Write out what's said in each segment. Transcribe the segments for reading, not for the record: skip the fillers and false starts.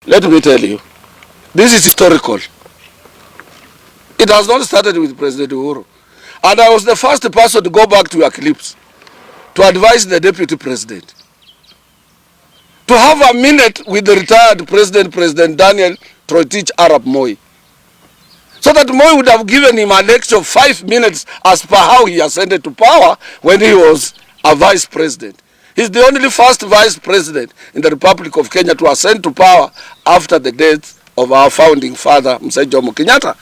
Let me tell you, this is historical. It has not started with President Uhuru. And I was the first person to go back to your clips to advise the deputy president to have a minute with the retired president, President Daniel Toroitich Arap Moi, so that Moi would have given him a lecture of 5 minutes as per how he ascended to power when he was a vice president. He's the only first vice president in the Republic of Kenya to ascend to power after the death of our founding father, Mzee Jomo Kenyatta.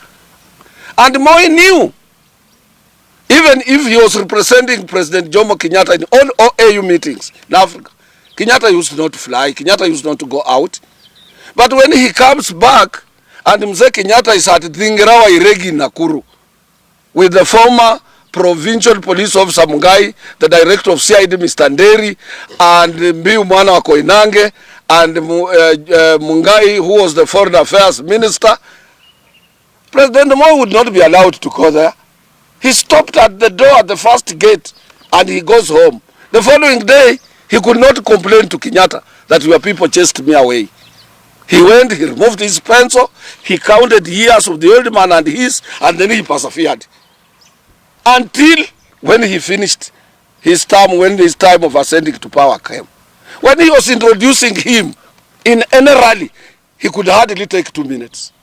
And Moi knew, even if he was representing President Jomo Kenyatta in all OAU meetings in Africa, Kenyatta used not to fly, Kenyatta used not to go out. But when he comes back, and Mzee Kenyatta is at Thingirawa Iregi Nakuru, with the former provincial police officer Mungai, the director of CID Mr. Nderi, and Mbiu Mwana wa Koinange, and Mungai, who was the foreign affairs minister, President Moi would not be allowed to go there. He stopped at the door at the first gate and he goes home. The following day, he could not complain to Kenyatta that your people chased me away. He went, he removed his pencil, he counted years of the old man and then he persevered. Until when he finished his term, when his time of ascending to power came. When he was introducing him in any rally, he could hardly take 2 minutes.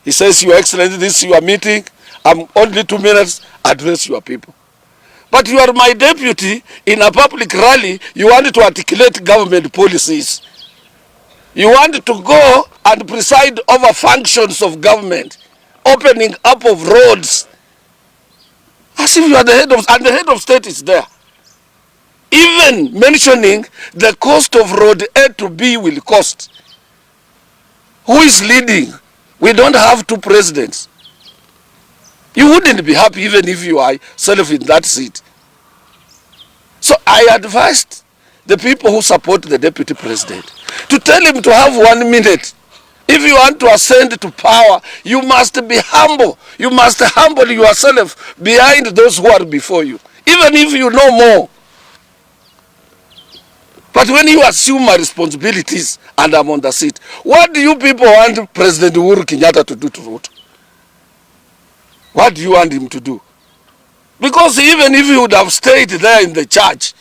He says, Your Excellency, this is your meeting. I'm only 2 minutes, address your people. But you are my deputy in a public rally. You want to articulate government policies. You want to go and preside over functions of government, opening up of roads, as if you are the head of, and the head of state is there. Even mentioning the cost of road A to B will cost. Who is leading? We don't have 2 presidents. You wouldn't be happy even if you are self in that seat. So I advised the people who support the deputy president to tell him to have 1 minute. If you want to ascend to power, you must be humble. You must humble yourself behind those who are before you, even if you know more. But when you assume my responsibilities and I'm on the seat, what do you people want President Uhuru Kenyatta to do to Ruto? What do you want him to do? Because even if he would have stayed there in the church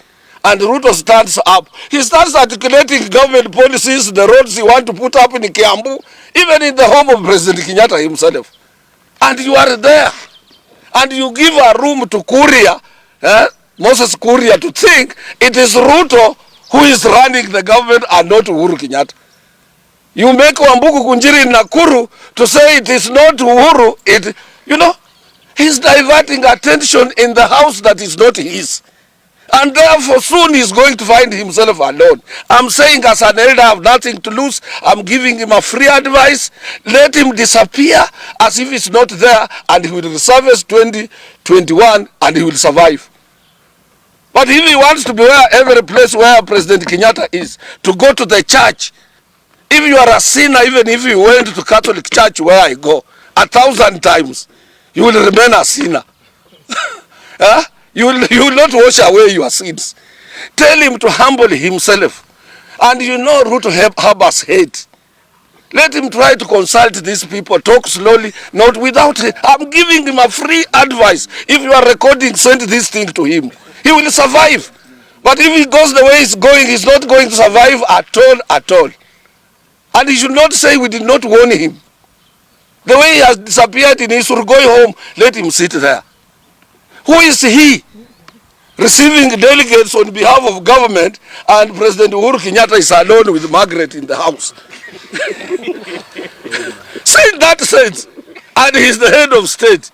and Ruto stands up, he starts articulating government policies, the roads he wants to put up in Kiambu, even in the home of President Kenyatta himself. And you are there. And you give a room to Kuria, Moses Kuria, to think it is Ruto who is running the government and not Uhuru Kenyatta. You make Wambuku Kunjiri in Nakuru to say it is not Uhuru, he's diverting attention in the house that is not his. And therefore soon he's going to find himself alone. I'm saying as an elder, I have nothing to lose. I'm giving him a free advice. Let him disappear as if it's not there, and he will service 2021 and he will survive. But if he wants to be every place where President Kenyatta is, to go to the church, if you are a sinner, even if you went to Catholic church where I go 1,000 times, you will remain a sinner. You will not wash away your sins. Tell him to humble himself. And Ruto harbors hate. Let him try to consult these people, talk slowly, not without hate. I'm giving him a free advice. If you are recording, send this thing to him. He will survive. But if he goes the way he's going, he's not going to survive at all. And he should not say we did not warn him. The way he has disappeared in Isur, going home, let him sit there. Who is he? Receiving delegates on behalf of government, and President Uhuru Kenyatta is alone with Margaret in the house. So in that sense, and he's the head of state,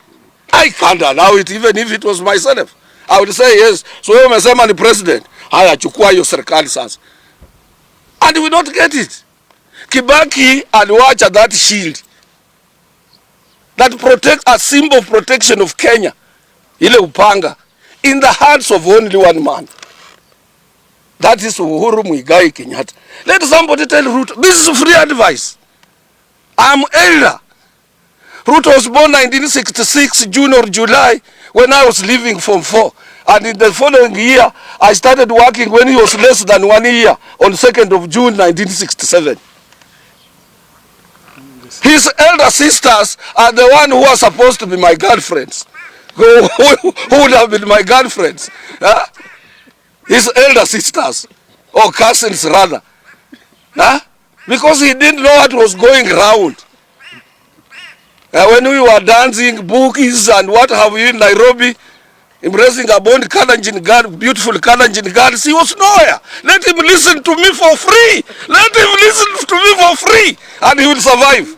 I can't allow it even if it was myself. I would say yes. So wewe umesema ni president, haya chukua hiyo serikali sasa. And we don't get it. Kibaki aliwacha that shield that protects, a symbol of protection of Kenya, ile upanga, in the hands of only one man. That is Uhuru Muigai Kenyatta. Let somebody tell Ruto, this is free advice. I'm elder. Ruto was born 1966, June or July, when I was leaving Form 4. And in the following year, I started working when he was less than 1 year, on 2nd of June 1967. His elder sisters are the one who are supposed to be my girlfriends. Who would have been my girlfriends? Huh? His elder sisters, or cousins rather. Huh? Because he didn't know what was going around. When we were dancing bookies and what have you in Nairobi, embracing a bond Kalenjin girl, beautiful Kalenjin girls, he was nowhere. Let him listen to me for free. Let him listen to me for free, and he will survive.